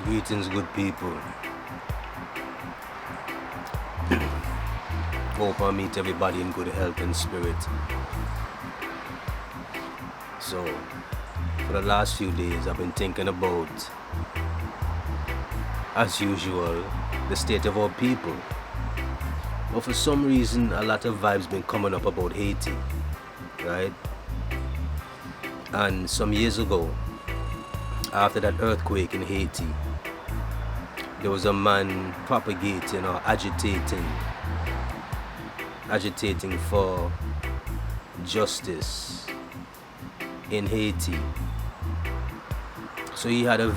Greetings, good people. Hope I meet everybody in good health and spirit. So, for the last few days, I've been thinking about, as usual, the state of our people. But for some reason, a lot of vibes been coming up about Haiti, right? And some years ago, after that earthquake in Haiti, there was a man propagating or agitating for justice in Haiti. So he had a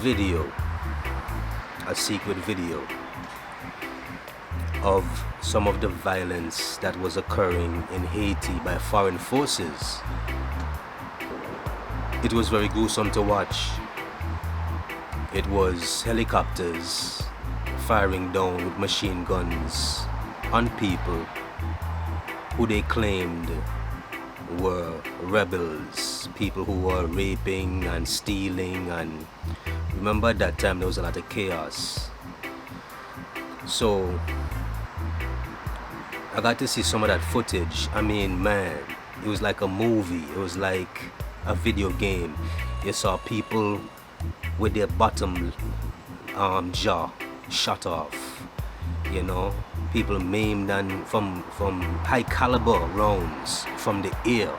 secret video of some of the violence that was occurring in Haiti by foreign forces. It was very gruesome to watch. It was helicopters firing down with machine guns on people who they claimed were rebels, people who were raping and stealing, and remember at that time there was a lot of chaos. So I got to see some of that footage. I mean, man, it was like a movie. It was like a video game. You saw people with their bottom jaw shut off, you know, people maimed and from high caliber rounds from the ear.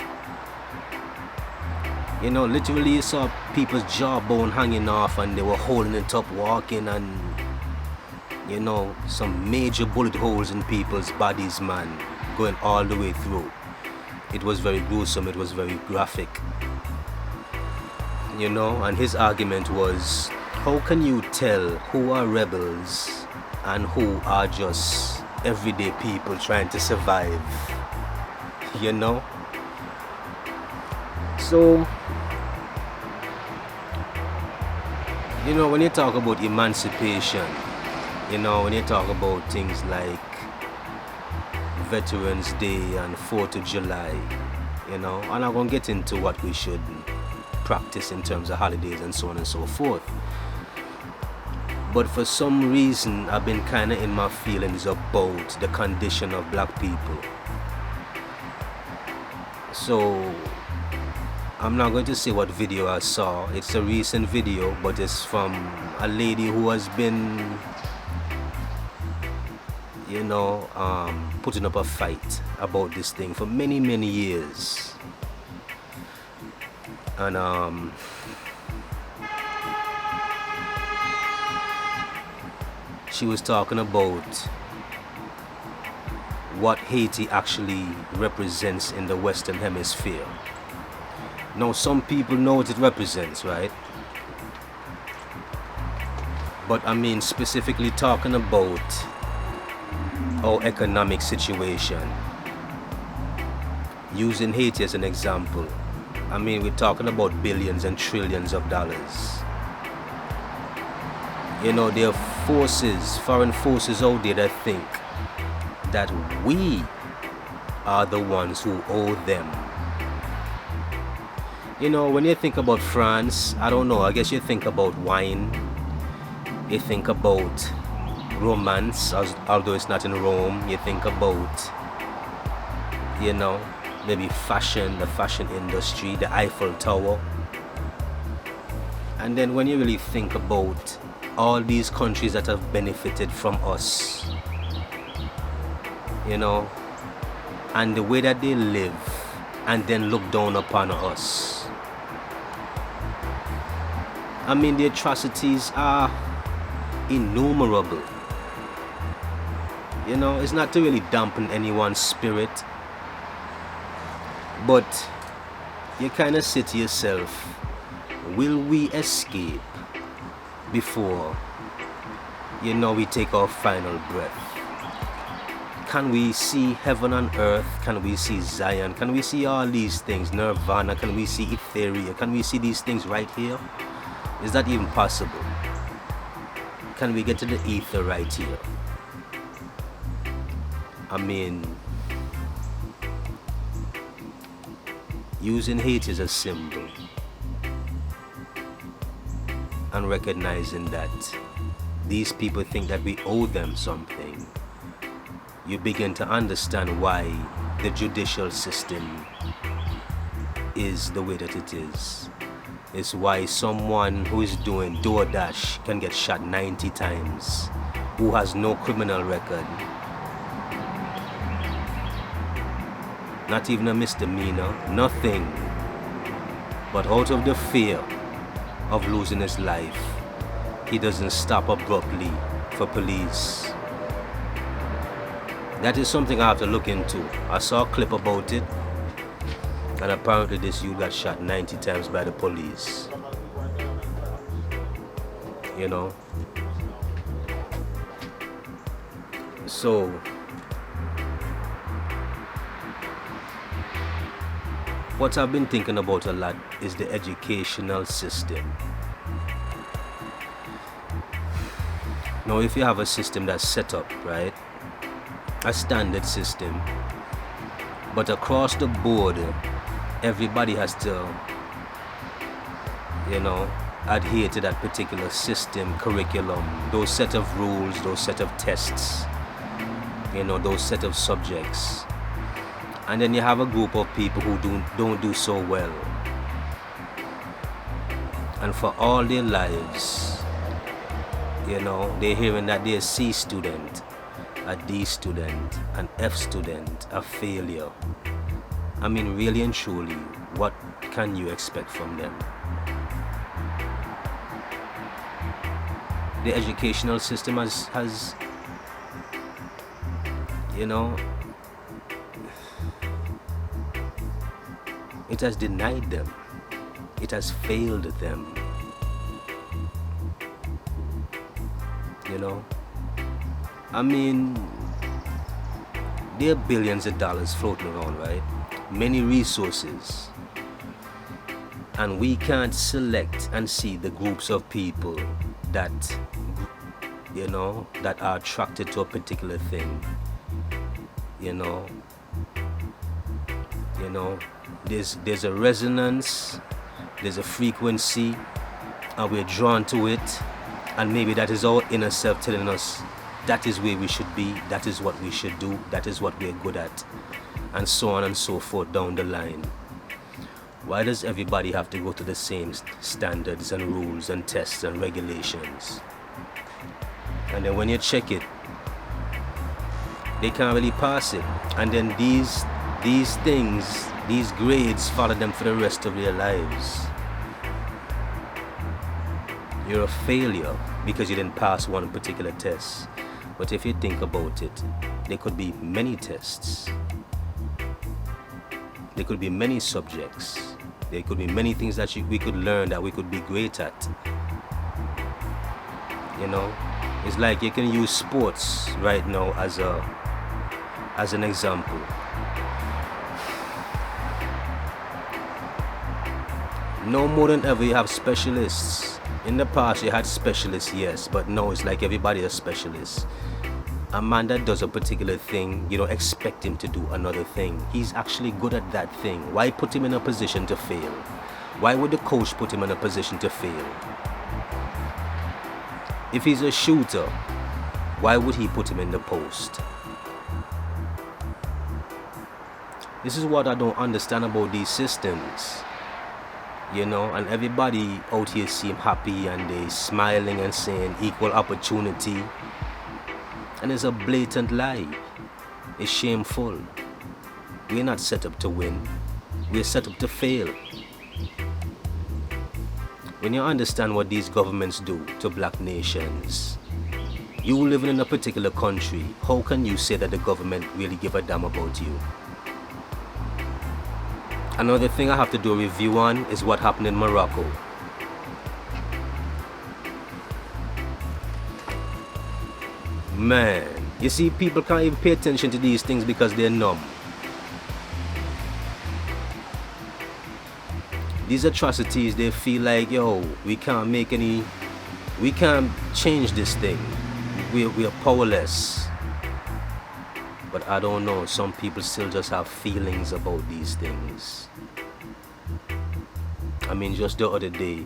You know, literally you saw people's jawbone hanging off and they were holding it up, walking, and you know, some major bullet holes in people's bodies, man, going all the way through. It was very gruesome, it was very graphic. You know, and his argument was, how can you tell who are rebels and who are just everyday people trying to survive? You know? So, you know, when you talk about emancipation, you know, when you talk about things like Veterans Day and 4th of July, you know, and I'm going to get into what we should practice in terms of holidays and so on and so forth. But for some reason, I've been kind of in my feelings about the condition of black people. So I'm not going to say what video I saw. It's a recent video, but it's from a lady who has been, you know, putting up a fight about this thing for many, many years. And she was talking about what Haiti actually represents in the Western Hemisphere. Now, some people know what it represents, right? But I mean, specifically talking about our economic situation, using Haiti as an example, I mean, we're talking about billions and trillions of dollars. You know, there are forces, foreign forces out there that think that we are the ones who owe them. You know, when you think about France, I don't know, I guess you think about wine, you think about romance, although it's not in Rome, you think about, you know, maybe fashion, the fashion industry, the Eiffel Tower. And then when you really think about all these countries that have benefited from us, you know, and the way that they live and then look down upon us. I mean, the atrocities are innumerable. You know, it's not to really dampen anyone's spirit, but you kind of say to yourself, will we escape before, you know, we take our final breath? Can we see heaven on earth? Can we see Zion? Can we see all these things? Nirvana? Can we see Etheria? Can we see these things right here? Is that even possible? Can we get to the ether right here? I mean, using hate as a symbol and recognizing that these people think that we owe them something, you begin to understand why the judicial system is the way that it is. It's why someone who is doing DoorDash can get shot 90 times, who has no criminal record, not even a misdemeanor, nothing, but out of the fear of losing his life, he doesn't stop abruptly for police. That is something I have to look into. I saw a clip about it, and apparently this youth got shot 90 times by the police. You know? So, what I've been thinking about a lot is the educational system. Now, if you have a system that's set up, right? A standard system, but across the board, everybody has to, adhere to that particular system, curriculum, those set of rules, those set of tests, those set of subjects. And then you have a group of people who don't do so well. And for all their lives, they're hearing that they're a C student, a D student, an F student, a failure. I mean, really and truly, what can you expect from them? The educational system has it has denied them. It has failed them. I mean, there are billions of dollars floating around, right? Many resources. And we can't select and see the groups of people that, that are attracted to a particular thing. There's a resonance, there's a frequency, and we're drawn to it, and maybe that is our inner self telling us that is where we should be, that is what we should do, that is what we're good at, and so on and so forth down the line. Why does everybody have to go to the same standards and rules and tests and regulations? And then when you check it, they can't really pass it. And then these things, these grades follow them for the rest of their lives. You're a failure because you didn't pass one particular test. But if you think about it, there could be many tests. There could be many subjects. There could be many things that we could learn that we could be great at. It's like you can use sports right now as an example. No more than ever you have specialists. In the past you had specialists, yes, but now it's like everybody is a specialist. A man that does a particular thing, you don't expect him to do another thing. He's actually good at that thing. Why put him in a position to fail? Why would the coach put him in a position to fail? If he's a shooter, why would he put him in the post? This is what I don't understand about these systems. And everybody out here seem happy and they smiling and saying equal opportunity. And it's a blatant lie. It's shameful. We're not set up to win. We're set up to fail. When you understand what these governments do to black nations, you living in a particular country, how can you say that the government really give a damn about you? Another thing I have to do a review on is what happened in Morocco. Man, you see, people can't even pay attention to these things because they're numb. These atrocities, they feel like, we can't change this thing. We're powerless. But I don't know, some people still just have feelings about these things. I mean, just the other day,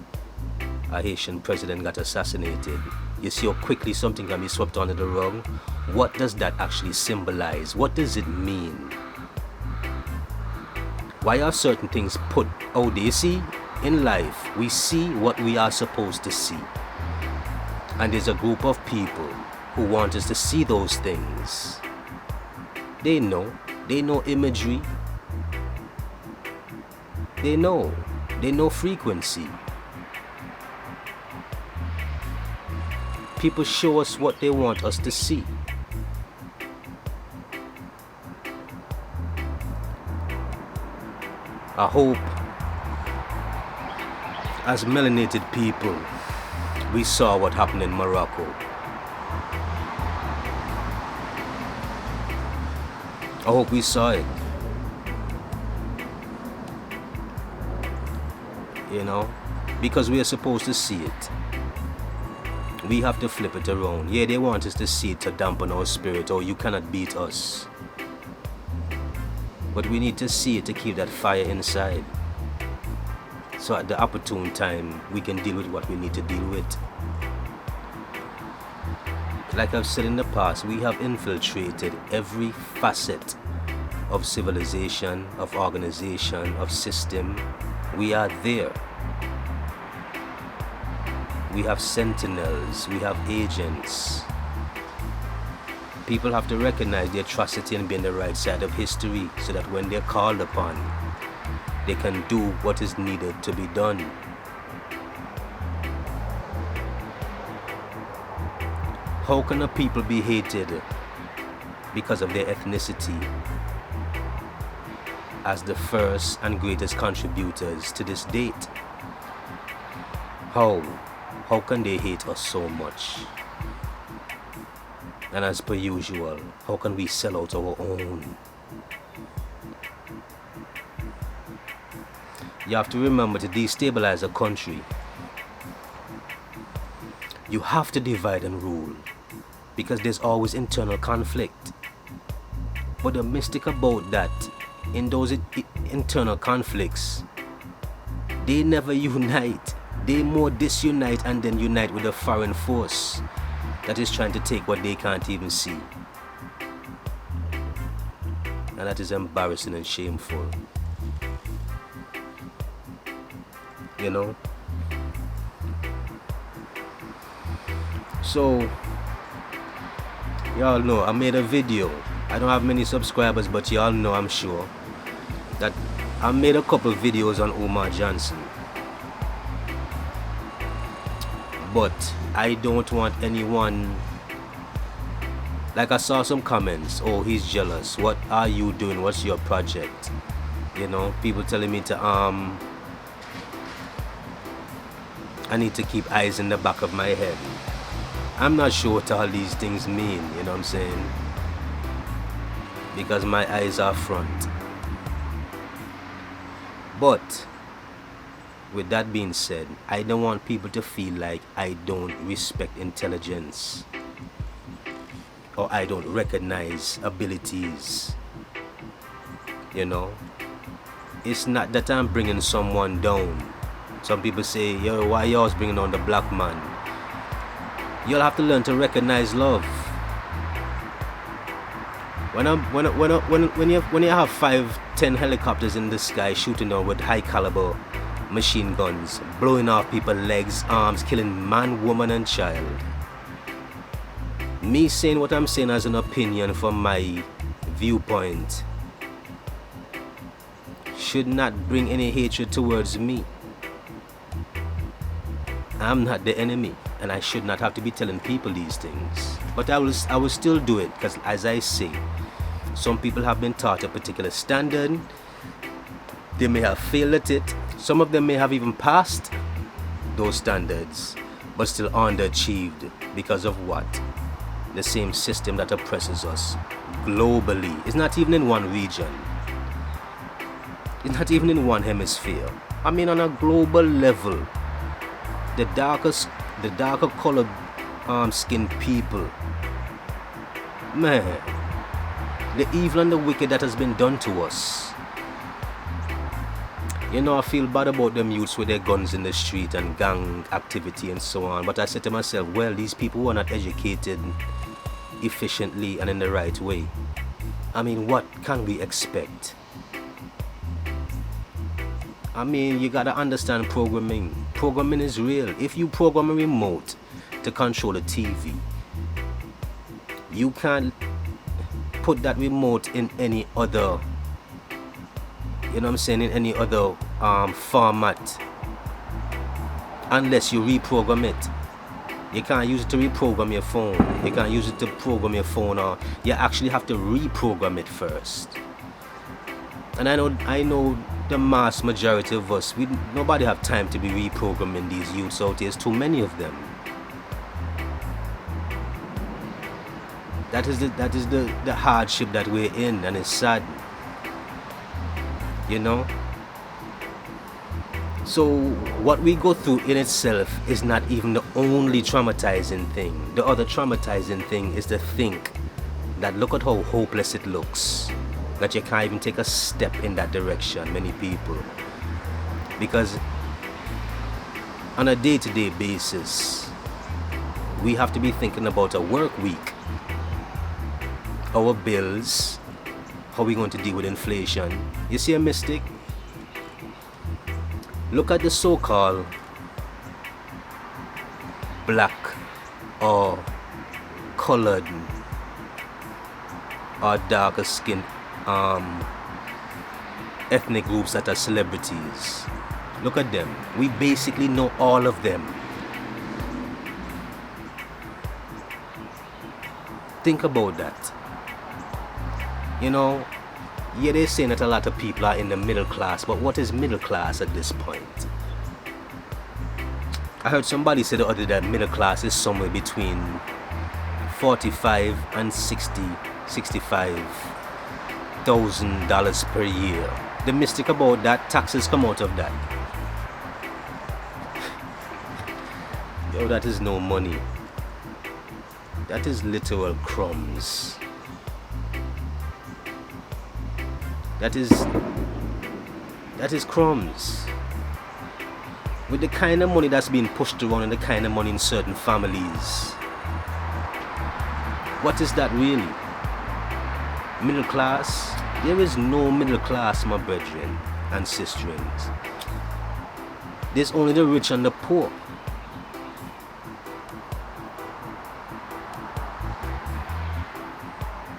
a Haitian president got assassinated. You see how quickly something can be swept under the rug? What does that actually symbolize? What does it mean? Why are certain things put out there? You see, in life, we see what we are supposed to see. And there's a group of people who want us to see those things. They know imagery. They know frequency. People show us what they want us to see. I hope, as melanated people, we saw what happened in Morocco. I hope we saw it. You know, because we are supposed to see it. We have to flip it around. Yeah, they want us to see it to dampen our spirit, or you cannot beat us. But we need to see it to keep that fire inside. So at the opportune time, we can deal with what we need to deal with. Like I've said in the past, we have infiltrated every facet of civilization, of organization, of system. We are there. We have sentinels, we have agents. People have to recognize the atrocity and be on the right side of history so that when they're called upon, they can do what is needed to be done. How can a people be hated because of their ethnicity as the first and greatest contributors to this date? How can they hate us so much? And as per usual, how can we sell out our own? You have to remember, to destabilize a country, you have to divide and rule, because there's always internal conflict. But the mystic about that, in those internal conflicts, they never unite. They more disunite and then unite with a foreign force that is trying to take what they can't even see. And that is embarrassing and shameful. You know? So, y'all know I made a video. I don't have many subscribers, but y'all know, I'm sure, that I made a couple videos on Omar Johnson. But I don't want anyone, like I saw some comments, oh, he's jealous, what are you doing, what's your project? You know, people telling me to I need to keep eyes in the back of my head. I'm not sure what all these things mean, you know what I'm saying? Because my eyes are front. But with that being said, I don't want people to feel like I don't respect intelligence or I don't recognize abilities. You know, it's not that I'm bringing someone down. Some people say, yo, why you always bringing down the black man? You'll have to learn to recognize love. When you have 5-10 helicopters in the sky shooting down with high caliber machine guns, blowing off people's legs, arms, killing man, woman and child, me saying what I'm saying as an opinion from my viewpoint should not bring any hatred towards me. I'm not the enemy, and I should not have to be telling people these things. But I will still do it, because as I say, some people have been taught a particular standard. They may have failed at it. Some of them may have even passed those standards, but still underachieved because of what? The same system that oppresses us globally. It's not even in one region. It's not even in one hemisphere. I mean, on a global level, the darker colored skinned people, man, the evil and the wicked that has been done to us You know, I feel bad about them youths with their guns in the street and gang activity and so on. But I said to myself, well, these people were not educated efficiently and in the right way. I mean, what can we expect? I mean, you gotta understand programming. Programming is real. If you program a remote to control a TV, you can't put that remote in any other, you know what I'm saying, in any other format unless you reprogram it. You can't use it to reprogram your phone. You can't use it to program your phone, or you actually have to reprogram it first. And I know the mass majority of us, nobody have time to be reprogramming these youths out here. There's too many of them. That is the hardship that we're in, and it's sad. You know? So what we go through in itself is not even the only traumatizing thing. The other traumatizing thing is to think that look at how hopeless it looks, that you can't even take a step in that direction, many people. Because on a day-to-day basis, we have to be thinking about a work week, our bills, how we're going to deal with inflation. You see a mistake? Look at the so-called black or colored or darker skinned ethnic groups that are celebrities. Look at them. We basically know all of them. Think about that. You know, yeah, they're saying that a lot of people are in the middle class, but what is middle class at this point? I heard somebody say the other day that middle class is somewhere between 45 and 65,000 dollars per year. The mystic about that, taxes come out of that. Yo, that is no money. That is literal crumbs. That is crumbs. With the kind of money that's being pushed around and the kind of money in certain families, what is that really? Middle class? There is no middle class, my brethren and sisterins. There's only the rich and the poor.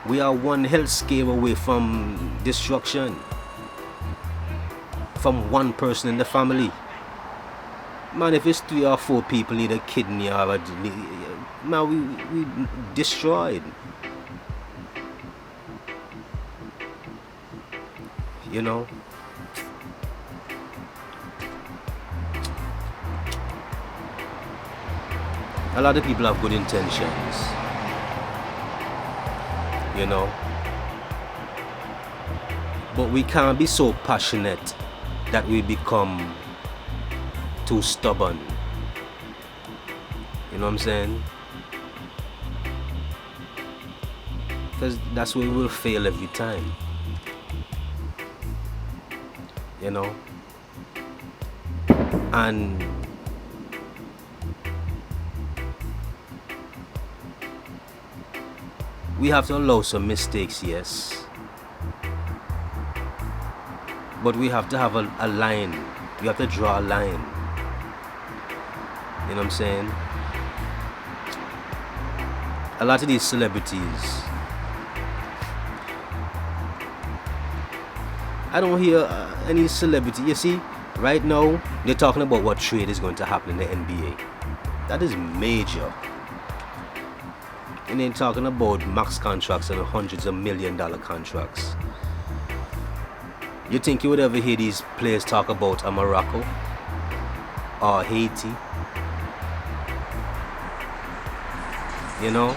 We are one health scare away from destruction. From one person in the family. Man, if it's 3 or 4 people need a kidney or a... Man, we destroyed. You know? A lot of people have good intentions. You know? But we can't be so passionate that we become too stubborn. You know what I'm saying? Because that's where we will fail every time. You know? And we have to allow some mistakes, yes. But we have to have a line. We have to draw a line. You know what I'm saying? A lot of these celebrities, I don't hear any celebrity. You see, right now, they're talking about what trade is going to happen in the NBA. That is major. And they're talking about max contracts and hundreds of $1 million contracts. You think you would ever hear these players talk about Morocco or Haiti? You know?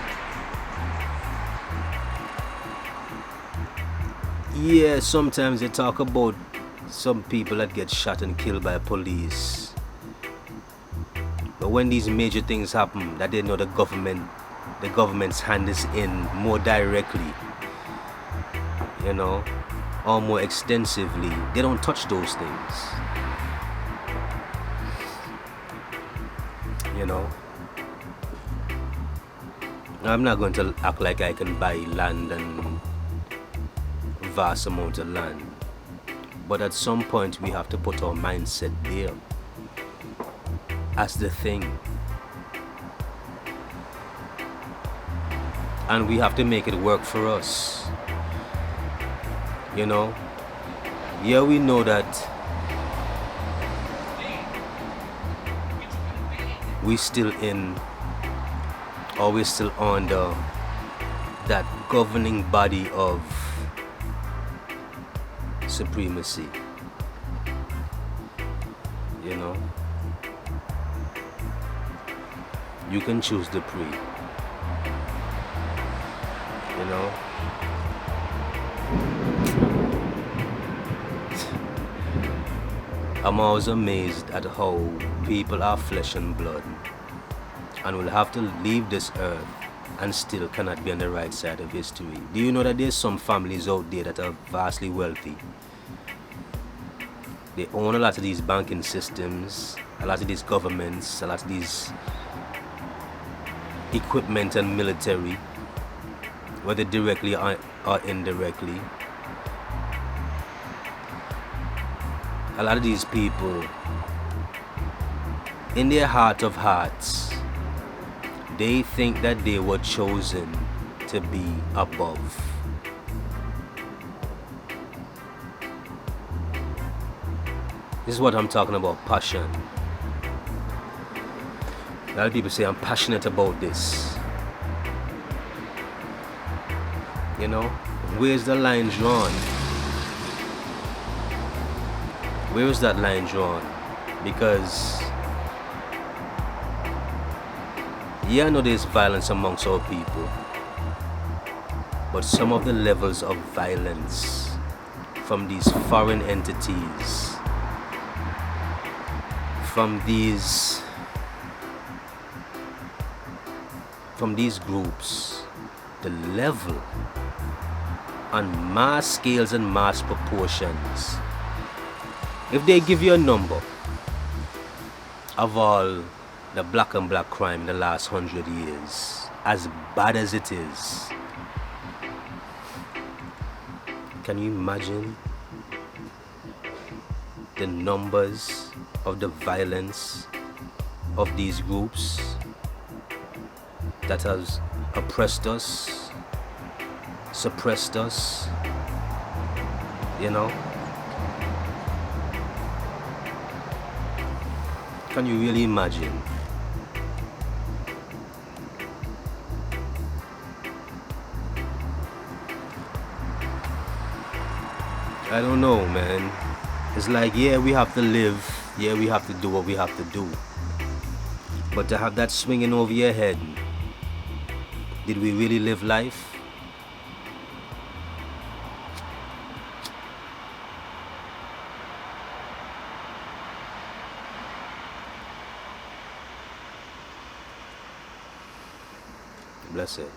Yeah, sometimes they talk about some people that get shot and killed by police. But when these major things happen, that they know the government's hand is in more directly. You know? or more extensively, they don't touch those things. You know? I'm not going to act like I can buy land and vast amount of land. But at some point we have to put our mindset there. That's the thing. And we have to make it work for us. You know? Yeah, we know that we're still under that governing body of supremacy. You know? You can choose the pre. You know? I'm always amazed at how people are flesh and blood and will have to leave this earth and still cannot be on the right side of history. Do you know that there's some families out there that are vastly wealthy? They own a lot of these banking systems, a lot of these governments, a lot of these equipment and military, whether directly or indirectly. A lot of these people, in their heart of hearts, they think that they were chosen to be above. This is what I'm talking about, passion. A lot of people say I'm passionate about this. You know, where's the line drawn? Where is that line drawn? Because yeah, I know there's violence amongst our people, but some of the levels of violence from these foreign entities, from these groups, the level on mass scales and mass proportions. If they give you a number of all the black and black crime in the last 100 years, as bad as it is, can you imagine the numbers of the violence of these groups that has oppressed us, suppressed us, you know? Can you really imagine? I don't know, man. It's like, yeah, we have to live. Yeah, we have to do what we have to do. But to have that swinging over your head, did we really live life? Bless it.